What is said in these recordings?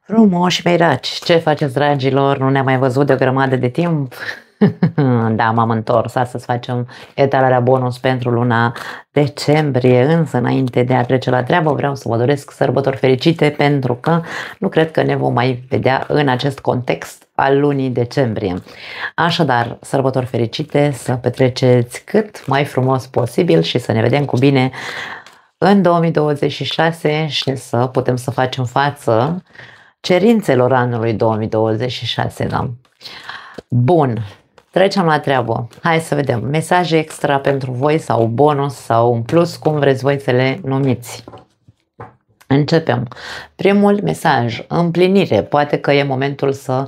Frumoși mei dragi, ce faceți, dragilor? Nu ne-am mai văzut de o grămadă de timp. Da, m-am întors. Astăzi facem etalarea bonus pentru luna decembrie, însă înainte de a trece la treabă vreau să vă doresc sărbători fericite, pentru că nu cred că ne vom mai vedea în acest context al lunii decembrie. Așadar, sărbători fericite, să petreceți cât mai frumos posibil și să ne vedem cu bine în 2026 și să putem să facem față cerințelor anului 2026, da? Bun, trecem la treabă. Hai să vedem. Mesaje extra pentru voi sau bonus sau un plus, cum vreți voi să le numiți. Începem. Primul mesaj, împlinire. Poate că e momentul să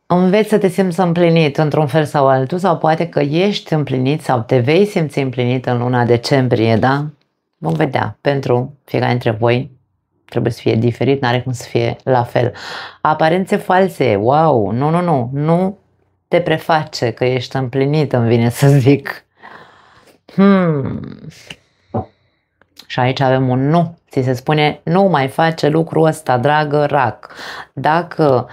înveți să te simți împlinit într-un fel sau altul, sau poate că ești împlinit sau te vei simți împlinit în luna decembrie, da? Vom vedea. Pentru fiecare dintre voi trebuie să fie diferit, n-are cum să fie la fel. Aparențe false, wow, nu te preface că ești împlinit, îmi vine să zic. Și aici avem un nu. Ți se spune, nu mai face lucrul ăsta, dragă rac. Dacă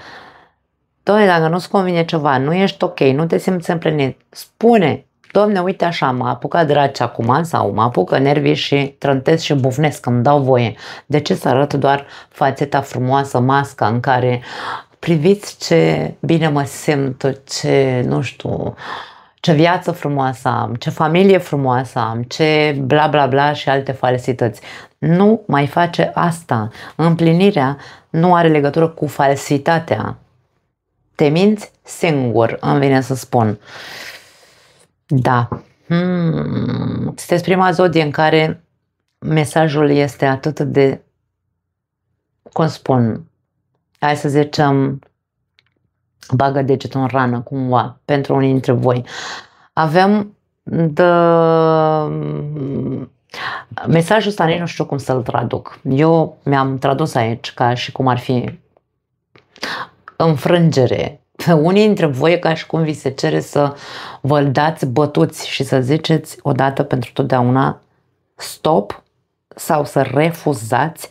nu-ți convine ceva, nu ești ok, nu te simți împlinit, spune, Doamne, uite așa, m-a apucat draci acum sau mă apucă nervii și trântesc și bufnesc, îmi dau voie. De ce să arăt doar fațeta frumoasă, masca în care priviți ce bine mă simt, ce, nu știu, ce viață frumoasă am, ce familie frumoasă am, ce bla bla bla și alte falsități. Nu mai face asta. Împlinirea nu are legătură cu falsitatea. Te minți singur, îmi vine să spun. Da. Sunteți prima zodie în care mesajul este atât de, cum spun, hai să zicem, bagă degetul în rană cumva pentru unii dintre voi. Avem mesajul ăsta, nici nu știu cum să-l traduc. Eu mi-am tradus aici ca și cum ar fi înfrângere. Unii dintre voi ca și cum vi se cere să vă dați bătuți și să ziceți odată pentru totdeauna stop, sau să refuzați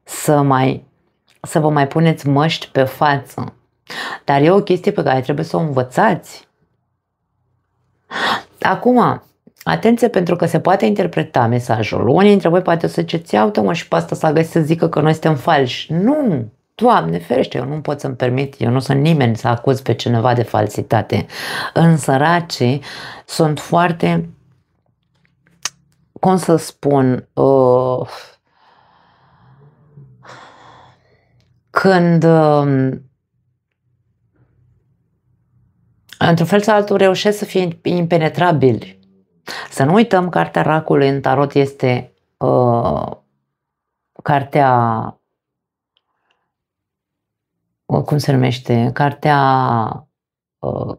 să vă mai puneți măști pe față. Dar e o chestie pe care trebuie să o învățați. Acum, atenție, pentru că se poate interpreta mesajul. Unii dintre voi poate să ziceți, ia uite mă, și pe asta s-a găsit să zică că noi suntem falși. Nu! Doamne ferește, eu nu pot să-mi permit, eu nu sunt nimeni să acuz pe cineva de falsitate. Însă săracii sunt foarte, cum să spun, când într-un fel sau altul reușesc să fie impenetrabili. Să nu uităm, cartea racului în tarot este cartea, cum se numește, cartea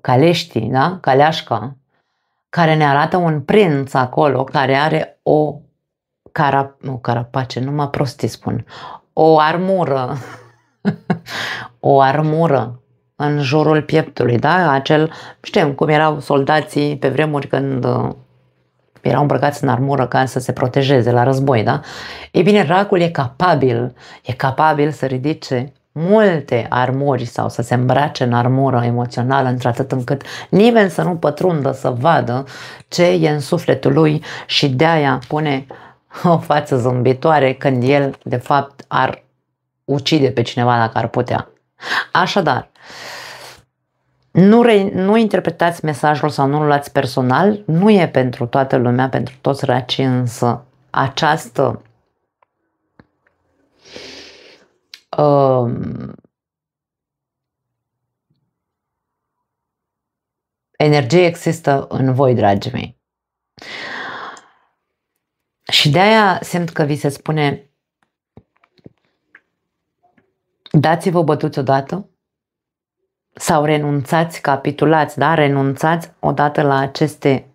Caleștii, da? Caleașca, care ne arată un prinț acolo care are o carapace, numai prostii spun, o armură, o armură în jurul pieptului, da? Știm cum erau soldații pe vremuri când erau îmbrăcați în armură ca să se protejeze la război, da? Ei bine, racul e capabil să ridice multe armuri sau să se îmbrace în armură emoțională într-atât încât nimeni să nu pătrundă să vadă ce e în sufletul lui, și de-aia pune o față zâmbitoare când el de fapt ar ucide pe cineva dacă ar putea. Așadar, nu interpretați mesajul sau nu-l luați personal, nu e pentru toată lumea, pentru toți racii, însă această energie există în voi, dragii mei. Și de-aia simt că vi se spune, dați-vă bătuți odată sau renunțați, capitulați, da? Renunțați odată la aceste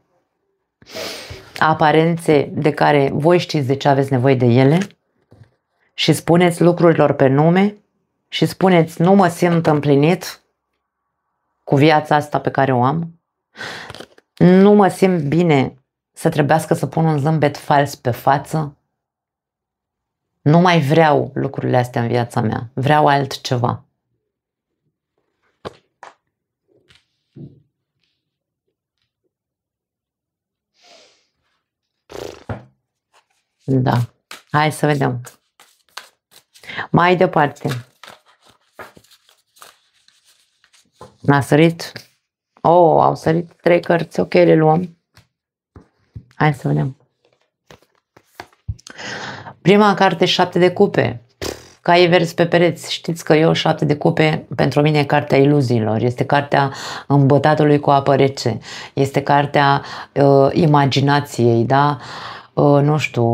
aparențe de care voi știți de ce aveți nevoie de ele și spuneți lucrurilor pe nume și spuneți, nu mă simt împlinit cu viața asta pe care o am, nu mă simt bine să trebuiască să pun un zâmbet fals pe față, Nu mai vreau lucrurile astea în viața mea. Vreau altceva. Da. Hai să vedem. Mai departe. N-a sărit? Oh, au sărit 3 cărți. Ok, le luăm. Hai să vedem. Prima carte, 7 de cupe. Caii verzi pe pereți. Știți că eu 7 de cupe, pentru mine e cartea iluziilor. Este cartea îmbătatului cu apă rece. Este cartea imaginației, da? Nu știu,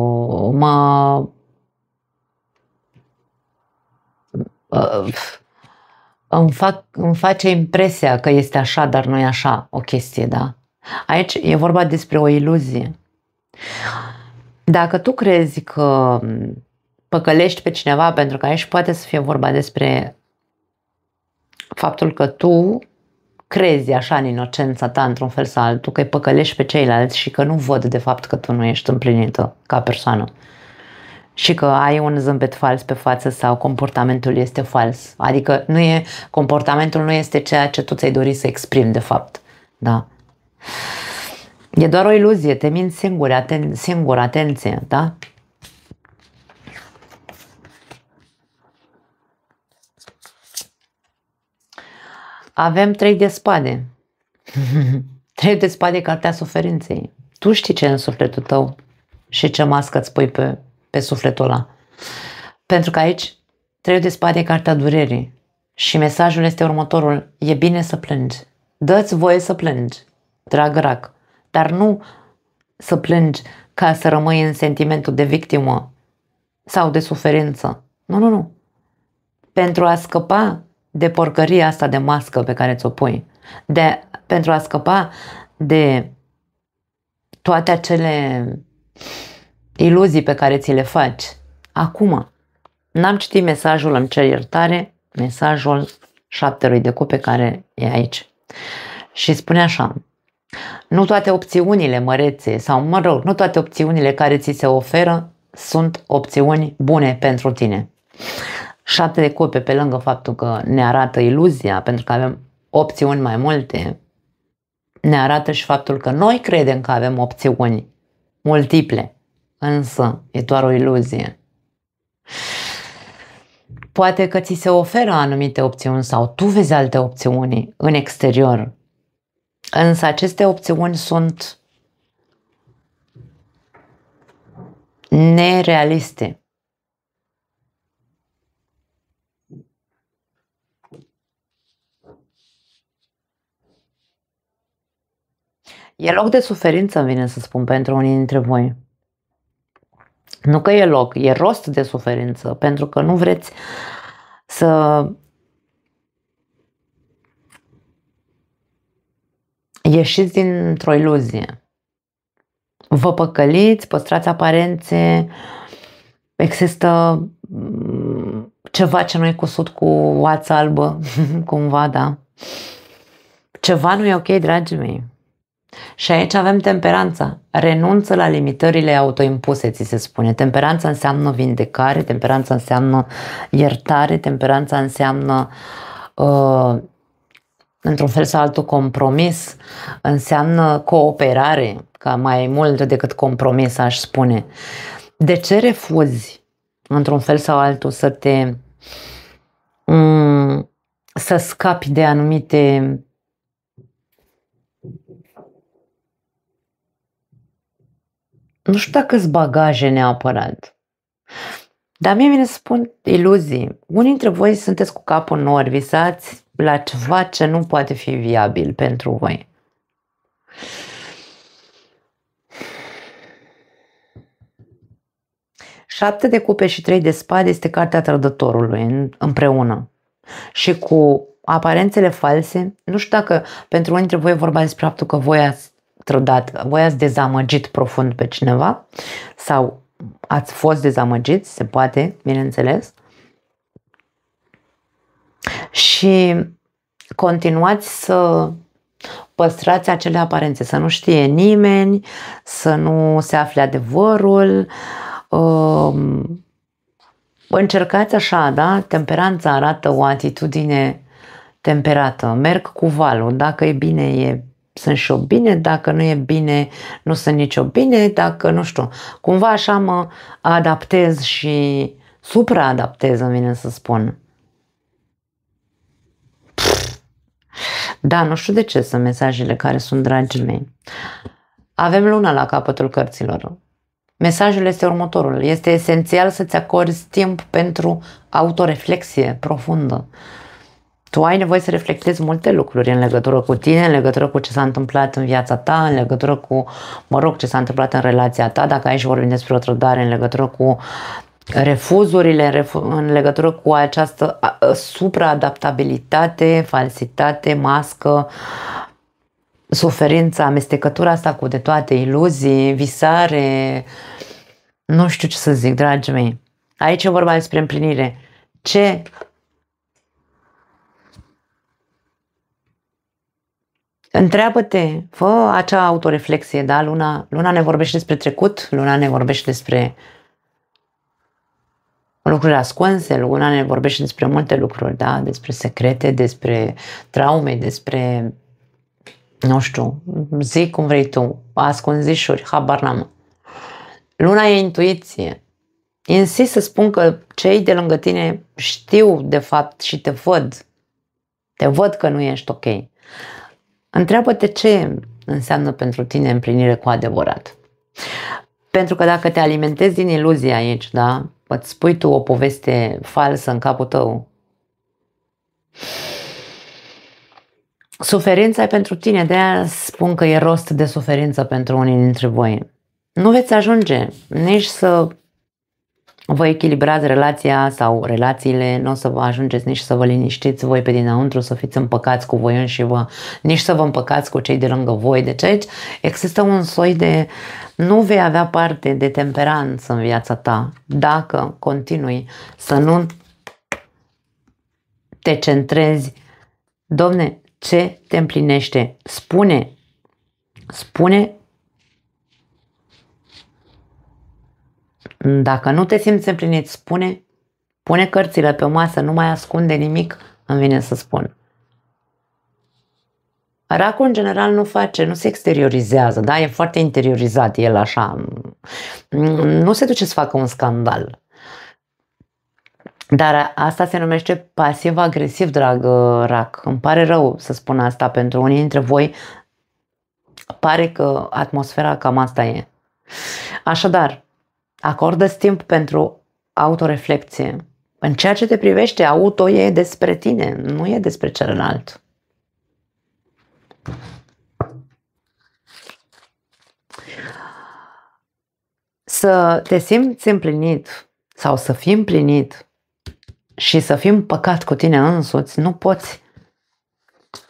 îmi face impresia că este așa, dar nu e așa o chestie, da? Aici e vorba despre o iluzie. Dacă tu crezi că păcălești pe cineva, pentru că aici poate să fie vorba despre faptul că tu crezi așa în inocența ta, într-un fel sau altul, că îi păcălești pe ceilalți și că nu văd de fapt că tu nu ești împlinită ca persoană. Și că ai un zâmbet fals pe față sau comportamentul este fals. Adică comportamentul nu este ceea ce tu ți-ai dorit să exprimi de fapt. Da? E doar o iluzie, te minți singur, atenție, da? Avem 3 de spade. 3 de spade, cartea suferinței. Tu știi ce e în sufletul tău și ce mască îți pui pe sufletul ăla. Pentru că aici 3 de spade e cartea durerii. Și mesajul este următorul. E bine să plângi. Dă-ți voie să plângi, drag rac. Dar nu să plângi ca să rămâi în sentimentul de victimă sau de suferință. Nu. Pentru a scăpa de porcăria asta de mască pe care ți-o pui. Pentru a scăpa de toate acele iluzii pe care ți le faci. Acum, n-am citit mesajul, îmi cer iertare, mesajul 7 de cupe care e aici. Și spune așa: nu toate opțiunile mărețe sau, nu toate opțiunile care ți se oferă sunt opțiuni bune pentru tine. 7 de cupe, pe lângă faptul că ne arată iluzia, pentru că avem opțiuni mai multe, ne arată și faptul că noi credem că avem opțiuni multiple, însă e doar o iluzie. Poate că ți se oferă anumite opțiuni sau tu vezi alte opțiuni în exterior, însă aceste opțiuni sunt nerealiste. E loc de suferință, îmi vine să spun, pentru unii dintre voi. Nu că e loc, e rost de suferință, pentru că nu vreți să ieșiți dintr-o iluzie. Vă păcăliți, păstrați aparențe, există ceva ce nu e cusut cu oață albă, cumva, da? Ceva nu e ok, dragii mei. Și aici avem temperanța. Renunță la limitările autoimpuse, ți se spune. Temperanța înseamnă vindecare, temperanța înseamnă iertare, temperanța înseamnă într-un fel sau altul compromis, înseamnă cooperare, ca mai mult decât compromis, aș spune. De ce refuzi într-un fel sau altul să scapi de anumite nu știu dacă sunt bagaje neapărat, dar mie vine să spun iluzii. Unii dintre voi sunteți cu capul în nori, visați la ceva ce nu poate fi viabil pentru voi. Șapte de cupe și 3 de spade este cartea trădătorului împreună. Și cu aparențele false, nu știu dacă pentru unii dintre voi e vorba despre faptul că voi ați trădat, voi ați dezamăgit profund pe cineva sau ați fost dezamăgiți, se poate, bineînțeles, și continuați să păstrați acele aparențe, să nu știe nimeni, să nu se afle adevărul, Încercați așa, da? Temperanța arată o atitudine temperată. Merg cu valul. Dacă e bine, sunt și eu bine. Dacă nu e bine, nu sunt nici eu bine. Dacă, nu știu, cumva așa mă adaptez și supraadaptez, îmi vine să spun. Da, nu știu de ce sunt mesajele care sunt dragii mei. Avem luna la capătul cărților. Mesajul este următorul. Este esențial să-ți acorzi timp pentru autoreflexie profundă. Tu ai nevoie să reflectezi multe lucruri în legătură cu tine, în legătură cu ce s-a întâmplat în viața ta, în legătură cu, ce s-a întâmplat în relația ta, dacă aici vorbim despre o trădare, în legătură cu refuzurile, în legătură cu această supraadaptabilitate, falsitate, mască, suferința, amestecătura asta cu de toate, iluzii, visare, nu știu ce să zic, dragii mei. Aici e vorba despre împlinire. Ce întreabă-te, fă acea autoreflexie, da? Luna ne vorbește despre trecut, luna ne vorbește despre lucruri ascunse, luna ne vorbește despre multe lucruri, da? Despre secrete, despre traume, despre, nu știu, zi cum vrei tu, ascunzișuri, habar n-am. Luna e intuiție. Insist să spun că cei de lângă tine știu de fapt și te văd. Te văd că nu ești ok. Întreabă-te ce înseamnă pentru tine împlinire cu adevărat. Pentru că dacă te alimentezi din iluzie aici, da? Îți spui tu o poveste falsă în capul tău. Suferința e pentru tine, de-aia spun că e rost de suferință pentru unii dintre voi. Nu veți ajunge nici să vă echilibrați relația sau relațiile, nu o să vă ajungeți nici să vă liniștiți voi pe dinăuntru, să fiți împăcați cu voi înși vă, nici să vă împăcați cu cei de lângă voi. Deci aici există un soi de, nu vei avea parte de temperanță în viața ta dacă continui să nu te centrezi. Domne, ce te împlinește? Spune dacă nu te simți împlinit, pune cărțile pe masă, nu mai ascunde nimic, îmi vine să spun. Racul în general nu se exteriorizează, da? E foarte interiorizat el așa. Nu se duce să facă un scandal. Dar asta se numește pasiv-agresiv, drag rac. Îmi pare rău să spun asta pentru unii dintre voi. Pare că atmosfera cam asta e. Așadar, acordă-ți timp pentru autoreflecție. În ceea ce te privește, auto e despre tine, nu e despre celălalt. Să te simți împlinit sau să fii împlinit și să fii împăcat cu tine însuți, nu poți.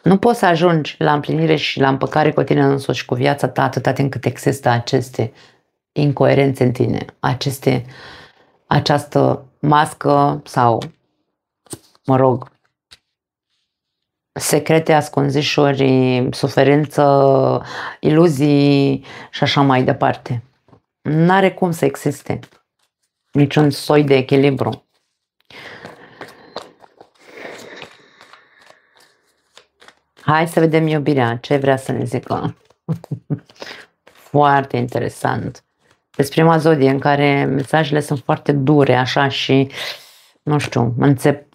Nu poți să ajungi la împlinire și la împăcare cu tine însuți și cu viața ta atâta timp cât există aceste incoerențe în tine, această mască sau, secrete, ascunzișuri, suferință, iluzii și așa mai departe. N-are cum să existe niciun soi de echilibru. Hai să vedem iubirea, ce vrea să ne zică. Foarte interesant. Despre prima zodie în care mesajele sunt foarte dure, așa și, nu știu,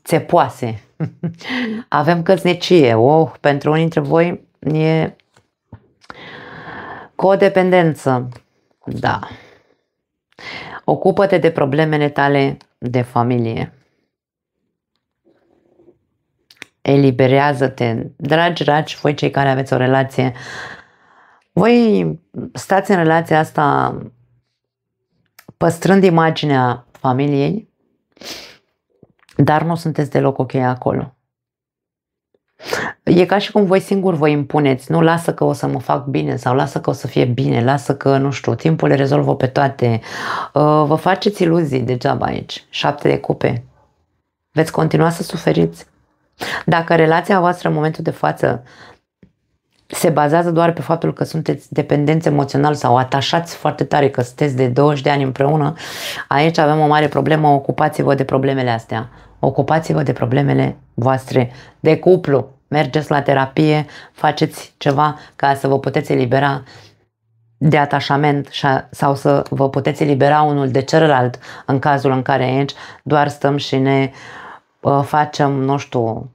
țepoase. Avem căsnicie. Pentru unii dintre voi e codependență. Da. Ocupă-te de problemele tale de familie. Eliberează-te. Dragi, voi cei care aveți o relație, voi stați în relația asta păstrând imaginea familiei, dar nu sunteți deloc ok acolo. E ca și cum voi singuri vă impuneți, nu, lasă că o să mă fac bine sau lasă că o să fie bine, lasă că, nu știu, timpul le rezolvă pe toate. Vă faceți iluzii degeaba aici. 7 de cupe. Veți continua să suferiți. Dacă relația voastră în momentul de față se bazează doar pe faptul că sunteți dependenți emoțional sau atașați foarte tare, că sunteți de 20 de ani împreună, aici avem o mare problemă. Ocupați-vă de problemele astea. Ocupați-vă de problemele voastre de cuplu. Mergeți la terapie, faceți ceva ca să vă puteți elibera de atașament sau să vă puteți elibera unul de celălalt în cazul în care aici doar stăm și ne facem, nu știu,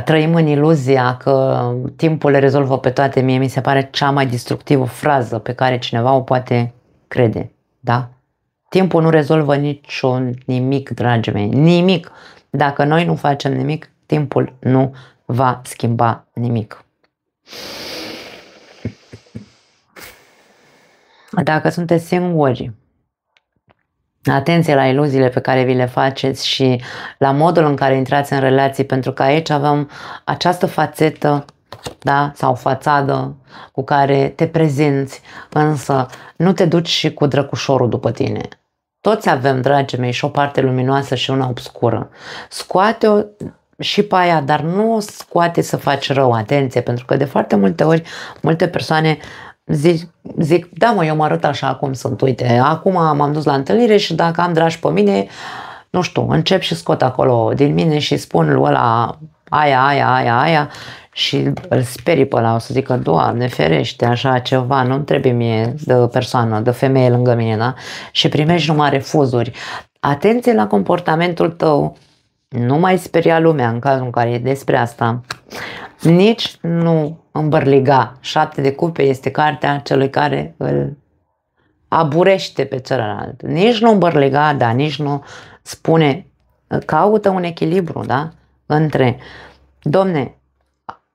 trăim în iluzia că timpul le rezolvă pe toate. Mie mi se pare cea mai destructivă frază pe care cineva o poate crede. Da? Timpul nu rezolvă nimic, dragii mei. Nimic. Dacă noi nu facem nimic, timpul nu va schimba nimic. Dacă sunteți singuri, atenție la iluziile pe care vi le faceți și la modul în care intrați în relații, pentru că aici avem această fațetă, da, sau fațadă cu care te prezinți, însă nu te duci și cu drăcușorul după tine. Toți avem, dragii mei, și o parte luminoasă și una obscură. Scoate-o și pe aia, dar nu o scoate să faci rău, atenție, pentru că de foarte multe ori, multe persoane zic, da mă, eu mă arăt așa cum sunt, uite, acum m-am dus la întâlnire și dacă am dragi pe mine, nu știu, încep și scot acolo din mine și spun lui ăla aia și îl sperii pe ăla, o să zică, Doamne ferește, așa ceva, nu-mi trebuie mie de persoană, de femeie lângă mine, da? Și primești numai refuzuri. Atenție la comportamentul tău, nu mai speria lumea în cazul în care e despre asta. Nici nu îmbărliga. 7 de cupe este cartea celui care îl aburește pe celălalt. Nici nu îmbărliga, dar nici nu spune, caută un echilibru, da? Între, domne,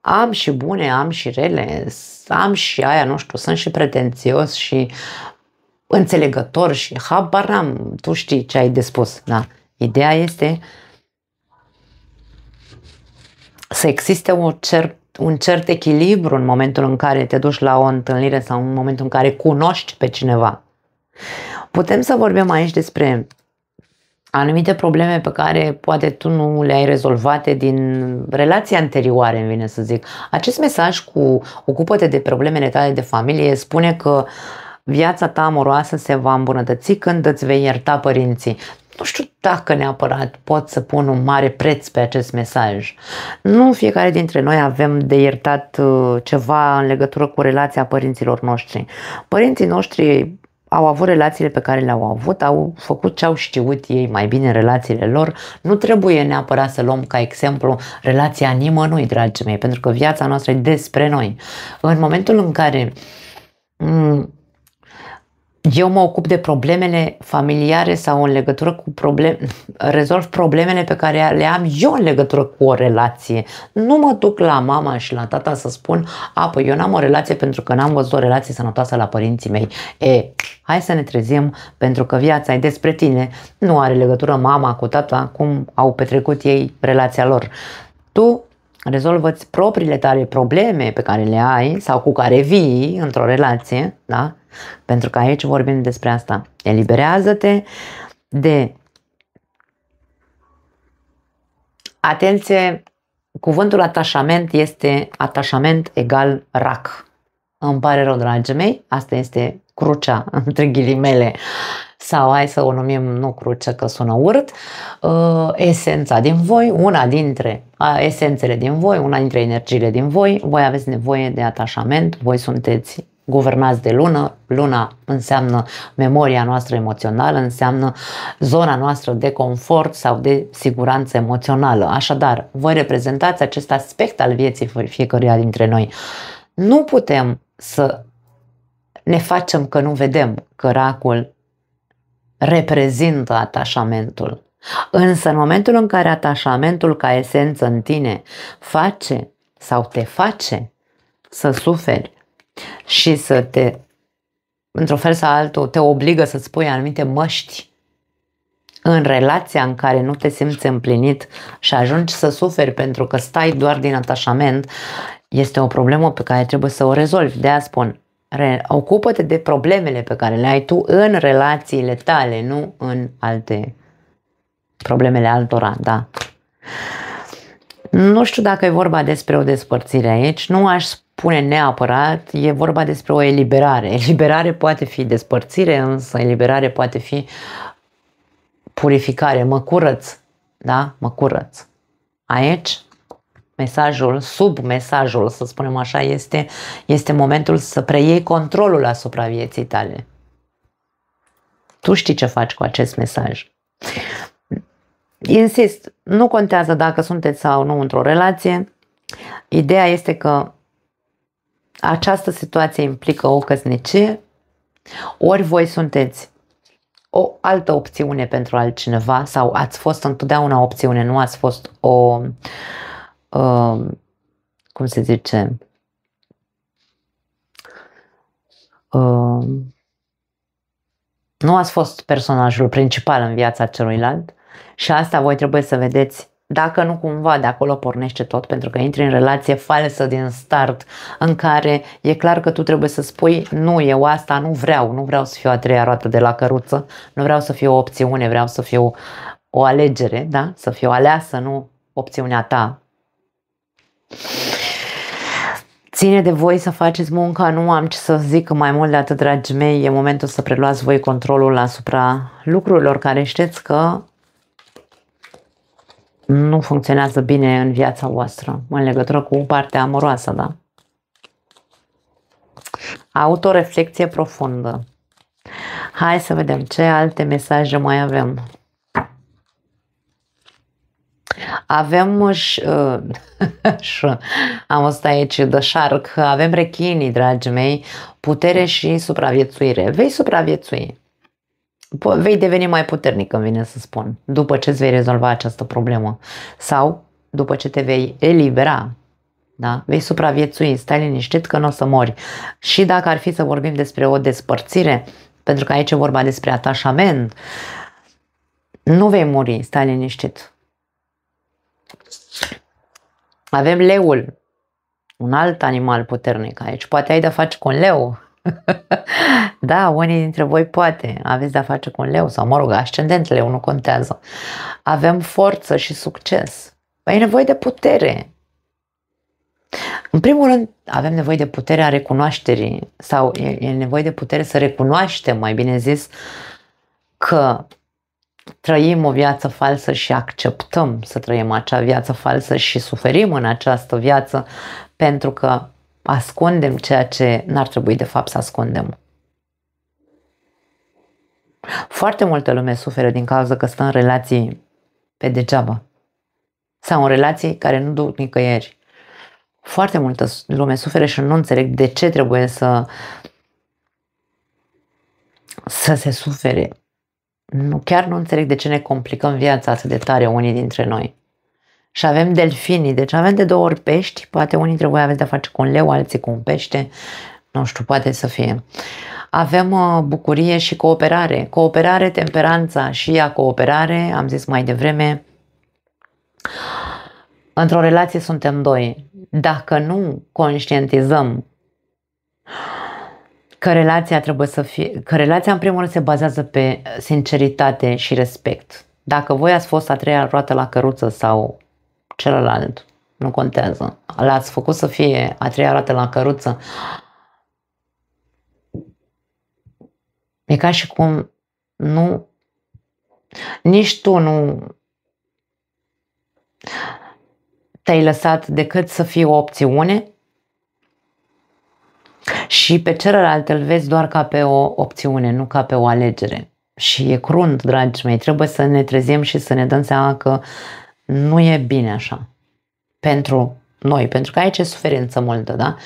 am și bune, am și rele, am și aia, nu știu, sunt și pretențios și înțelegător și habar n-am, tu știi ce ai de spus, da? Ideea este să existe un cert echilibru în momentul în care te duci la o întâlnire sau în momentul în care cunoști pe cineva. Putem să vorbim aici despre anumite probleme pe care poate tu nu le-ai rezolvate din relații anterioare, îmi vine să zic. Acest mesaj cu ocupă-te de problemele tale de familie spune că viața ta amoroasă se va îmbunătăți când îți vei ierta părinții. Nu știu dacă neapărat pot să pun un mare preț pe acest mesaj. Nu fiecare dintre noi avem de iertat ceva în legătură cu relația părinților noștri. Părinții noștri au avut relațiile pe care le-au avut, au făcut ce au știut ei mai bine în relațiile lor. Nu trebuie neapărat să luăm ca exemplu relația nimănui, dragii mei, pentru că viața noastră e despre noi. În momentul în care eu mă ocup de problemele familiare sau în legătură cu rezolv problemele pe care le am eu în legătură cu o relație. Nu mă duc la mama și la tata să spun, păi eu n-am o relație pentru că n-am văzut o relație sănătoasă la părinții mei. Hai să ne trezim, pentru că viața e despre tine. Nu are legătură mama cu tata cum au petrecut ei relația lor. Tu rezolvă-ți propriile tale probleme pe care le ai sau cu care vii într-o relație, da? Pentru că aici vorbim despre asta. Eliberează-te de... Atenție, cuvântul atașament este atașament egal rac. Îmi pare rău, dragii mei, asta este crucea, între ghilimele, sau hai să o numim, nu cruce că sună urât, esența din voi, una dintre esențele din voi, una dintre energiile din voi. Voi aveți nevoie de atașament, voi sunteți guvernați de lună. Luna înseamnă memoria noastră emoțională, înseamnă zona noastră de confort sau de siguranță emoțională. Așadar, voi reprezentați acest aspect al vieții fiecăruia dintre noi. Nu putem să ne facem că nu vedem că racul reprezintă atașamentul. Însă în momentul în care atașamentul ca esență în tine face sau te face să suferi și să te, într-un fel sau altul, te obligă să-ți pui anumite măști în relația în care nu te simți împlinit și ajungi să suferi pentru că stai doar din atașament, este o problemă pe care trebuie să o rezolvi. De-aia spun, ocupă-te de problemele pe care le ai tu în relațiile tale, nu în alte problemele altora, da. Nu știu dacă e vorba despre o despărțire aici, nu aș spune neapărat, e vorba despre o eliberare. Eliberare poate fi despărțire, însă eliberare poate fi purificare, mă curăț, da? Mă curăț. Aici, mesajul, sub mesajul, să spunem așa, este momentul să preiei controlul asupra vieții tale. Tu știi ce faci cu acest mesaj. Insist, nu contează dacă sunteți sau nu într-o relație, ideea este că această situație implică o căsnicie, ori voi sunteți o altă opțiune pentru altcineva sau ați fost întotdeauna opțiune, nu ați fost o, cum se zice, nu ați fost personajul principal în viața celuilalt și asta voi trebuie să vedeți dacă nu cumva de acolo pornește tot, pentru că intri în relație falsă din start în care e clar că tu trebuie să spui nu, eu asta nu vreau să fiu a treia roată de la căruță, nu vreau să fiu o opțiune, vreau să fiu o alegere, da? Să fiu aleasă, nu opțiunea ta. Ține de voi să faceți munca, nu am ce să zic mai mult de atât, dragii mei, e momentul să preluați voi controlul asupra lucrurilor care știți că nu funcționează bine în viața voastră, în legătură cu partea amoroasă, da? Autoreflecție profundă. Hai să vedem ce alte mesaje mai avem. Avem am văzut aici The Shark, avem rechinii, dragii mei, putere și supraviețuire. Vei supraviețui. Vei deveni mai puternic, îmi vine să spun, după ce îți vei rezolva această problemă sau după ce te vei elibera, da? Vei supraviețui, stai liniștit că nu o să mori. Și dacă ar fi să vorbim despre o despărțire, pentru că aici e vorba despre atașament, nu vei muri, stai liniștit. Avem leul, un alt animal puternic aici, poate ai de-a face cu un leu. Da, unii dintre voi poate aveți de-a face cu un leu sau, mă rog, ascendent leu, nu contează. Avem forță și succes. Păi e nevoie de putere. În primul rând, avem nevoie de puterea recunoașterii sau e nevoie de putere să recunoaștem, mai bine zis, că trăim o viață falsă și acceptăm să trăim acea viață falsă și suferim în această viață pentru că ascundem ceea ce n-ar trebui de fapt să ascundem. Foarte multă lume suferă din cauza că stă în relații pe degeaba sau în relații care nu duc nicăieri. Foarte multă lume suferă și nu înțeleg de ce trebuie să se sufere. Chiar nu înțeleg de ce ne complicăm viața atât de tare unii dintre noi. Și avem delfinii, deci avem de două ori pești, poate unii dintre voi aveți de-a face cu un leu, alții cu un pește, nu știu, poate să fie. Avem bucurie și cooperare. Cooperare, temperanța și ea cooperare, am zis mai devreme. Într-o relație suntem doi. Dacă nu conștientizăm că relația trebuie să fie, că relația în primul rând se bazează pe sinceritate și respect. Dacă voi ați fost a treia roată la căruță sau celălalt, nu contează, l-ați făcut să fie a treia roată la căruță, e ca și cum nu, nici tu nu te-ai lăsat decât să fie o opțiune și pe celălalt îl vezi doar ca pe o opțiune, nu ca pe o alegere. Și e crunt, dragii mei, trebuie să ne trezim și să ne dăm seama că nu e bine așa pentru noi, pentru că aici e suferință multă, da?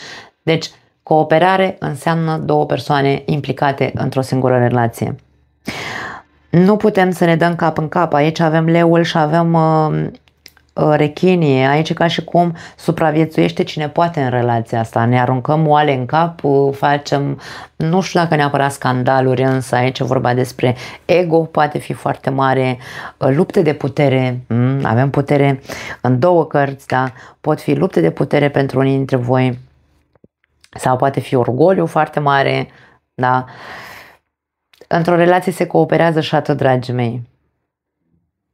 Deci, cooperare înseamnă două persoane implicate într-o singură relație. Nu putem să ne dăm cap în cap, aici avem leul și avem rechinii, aici e ca și cum supraviețuiește cine poate în relația asta, ne aruncăm oale în cap, facem, nu știu dacă neapărat scandaluri, însă aici e vorba despre ego, poate fi foarte mare, lupte de putere, avem putere în două cărți, da? Pot fi lupte de putere pentru unii dintre voi sau poate fi orgoliu foarte mare, da? Într-o relație se cooperează și atât, dragii mei.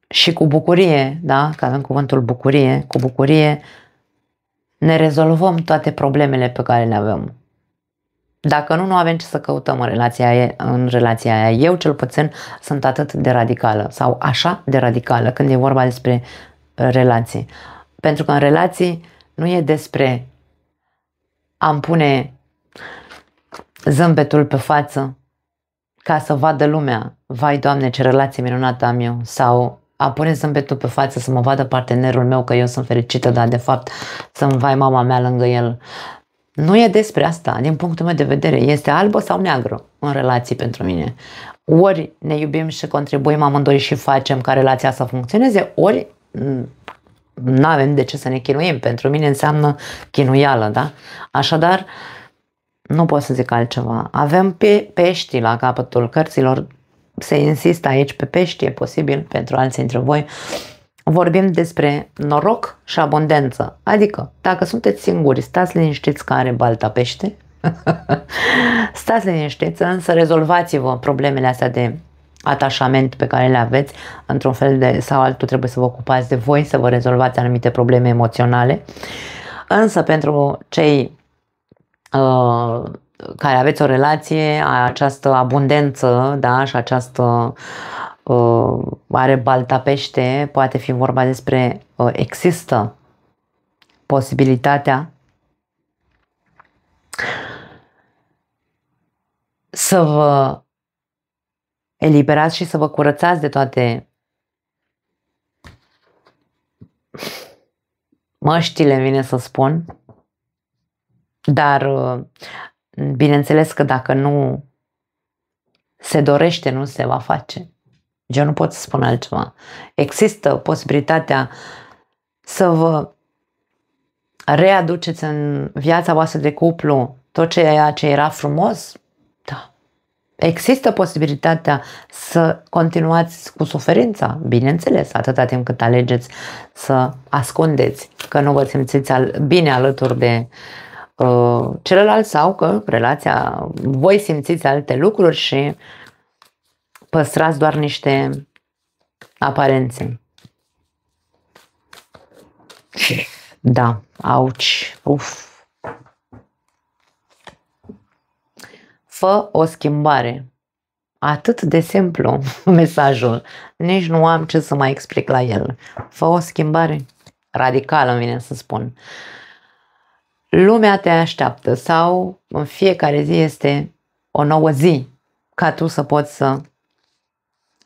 Și cu bucurie, da? Că avem cuvântul bucurie, cu bucurie ne rezolvăm toate problemele pe care le avem. Dacă nu avem ce să căutăm în relația aia. Eu, cel puțin, sunt atât de radicală sau așa de radicală când e vorba despre relații. Pentru că în relații nu e despre a-mi pune zâmbetul pe față ca să vadă lumea, vai Doamne, ce relație minunată am eu, sau a pune zâmbetul pe față să mă vadă partenerul meu că eu sunt fericită, dar de fapt să-mi vai mama mea lângă el. Nu e despre asta, din punctul meu de vedere. Este albă sau neagră în relații pentru mine. Ori ne iubim și contribuim amândoi și facem ca relația să funcționeze, ori nu avem de ce să ne chinuim. Pentru mine înseamnă chinuială, da? Așadar, nu pot să zic altceva. Avem pe pești la capătul cărților, se insistă aici pe pești, e posibil pentru alții dintre voi. Vorbim despre noroc și abundență. Adică, dacă sunteți singuri, stați liniștiți că are balta pește. Stați liniștiți, însă rezolvați-vă problemele astea de atașament pe care le aveți. Într-un fel de sau altul trebuie să vă ocupați de voi, să vă rezolvați anumite probleme emoționale. Însă pentru cei care aveți o relație, această abundență, da, și această are balta pește, poate fi vorba despre există posibilitatea să vă eliberați și să vă curățați de toate măștile, vine să spun, dar bineînțeles că dacă nu se dorește, nu se va face. Eu nu pot să spun altceva. Există posibilitatea să vă readuceți în viața voastră de cuplu tot ceea ce era frumos? Da. Există posibilitatea să continuați cu suferința? Bineînțeles, atâta timp cât alegeți să ascundeți că nu vă simțiți bine alături de celălalt sau că relația, voi simțiți alte lucruri și păstrați doar niște aparențe. Da, auci, uf. Fă o schimbare. Atât de simplu mesajul. Nici nu am ce să mai explic la el. Fă o schimbare radicală, îmi vine să spun. Lumea te așteaptă sau în fiecare zi este o nouă zi ca tu să poți să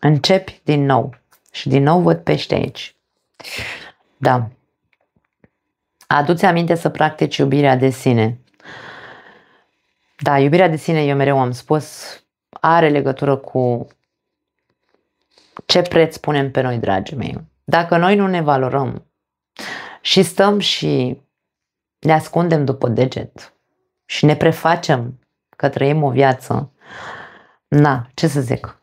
începi din nou. Și din nou văd pește aici. Da. Adu-ți aminte să practici iubirea de sine. Da, iubirea de sine, eu mereu am spus, are legătură cu ce preț punem pe noi, dragii mei. Dacă noi nu ne valorăm și stăm și ne ascundem după deget și ne prefacem că trăim o viață, na, ce să zic?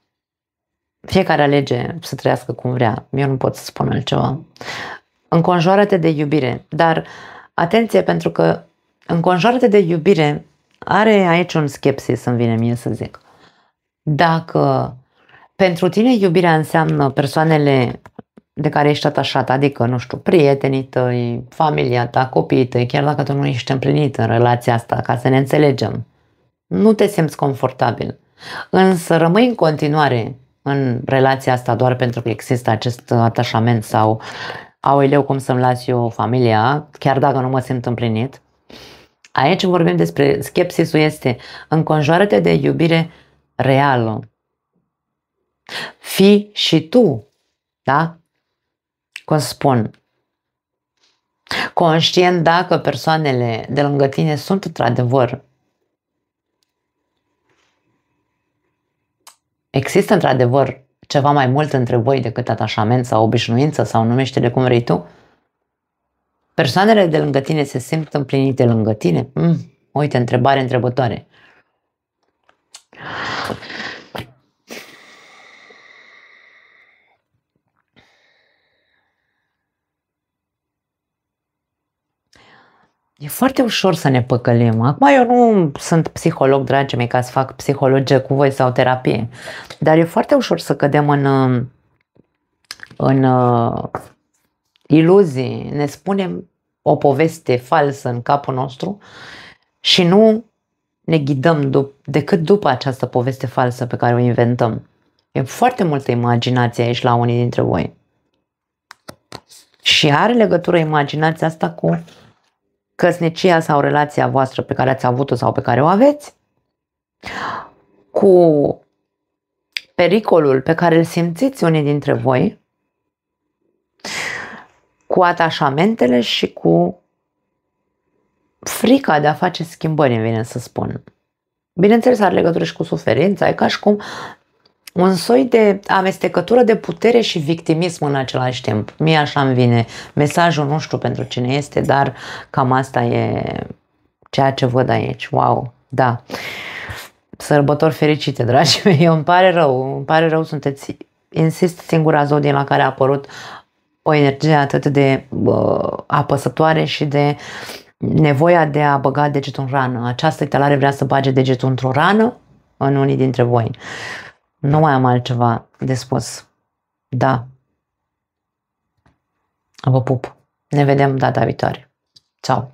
Fiecare alege să trăiască cum vrea. Eu nu pot să spun altceva. Înconjoară-te de iubire. Dar atenție, pentru că înconjoară-te de iubire are aici un skepsis, îmi vine mie să zic. Dacă pentru tine iubirea înseamnă persoanele de care ești atașat, adică, nu știu, prietenii tăi, familia ta, copiii tăi, chiar dacă tu nu ești împlinit în relația asta, ca să ne înțelegem, nu te simți confortabil. Însă rămâi în continuare în relația asta doar pentru că există acest atașament sau aoleu, cum să-mi las eu familia, chiar dacă nu mă simt împlinit. Aici vorbim despre skepsisul este înconjoară-te de iubire reală. Fii și tu, da? Cum spun, conștient dacă persoanele de lângă tine sunt într-adevăr, există într-adevăr ceva mai mult între voi decât atașament sau obișnuință sau numește-le cum vrei tu. Persoanele de lângă tine se simt împlinite lângă tine? Uite, întrebare întrebătoare. E foarte ușor să ne păcălim. Acum eu nu sunt psiholog, dragii mei, ca să fac psihologie cu voi sau terapie, dar e foarte ușor să cădem în iluzii. Ne spunem o poveste falsă în capul nostru și nu ne ghidăm decât după această poveste falsă pe care o inventăm. E foarte multă imaginație aici la unii dintre voi. Și are legătură imaginația asta cu căsnicia sau relația voastră pe care ați avut-o sau pe care o aveți, cu pericolul pe care îl simțiți unii dintre voi, cu atașamentele și cu frica de a face schimbări, îmi vine să spun. Bineînțeles, are legătură și cu suferința, e ca și cum un soi de amestecătură de putere și victimism în același timp. Mie așa îmi vine mesajul, nu știu pentru cine este, dar cam asta e ceea ce văd aici. Wow, da. Sărbători fericite, dragii mei. Îmi pare rău, sunteți, insist, singura zodie la care a apărut o energie atât de apăsătoare și de nevoia de a băga degetul în rană. Această talare vrea să bage degetul într-o rană în unii dintre voi. Nu mai am altceva de spus. Da. Vă pup. Ne vedem data viitoare. Ciao.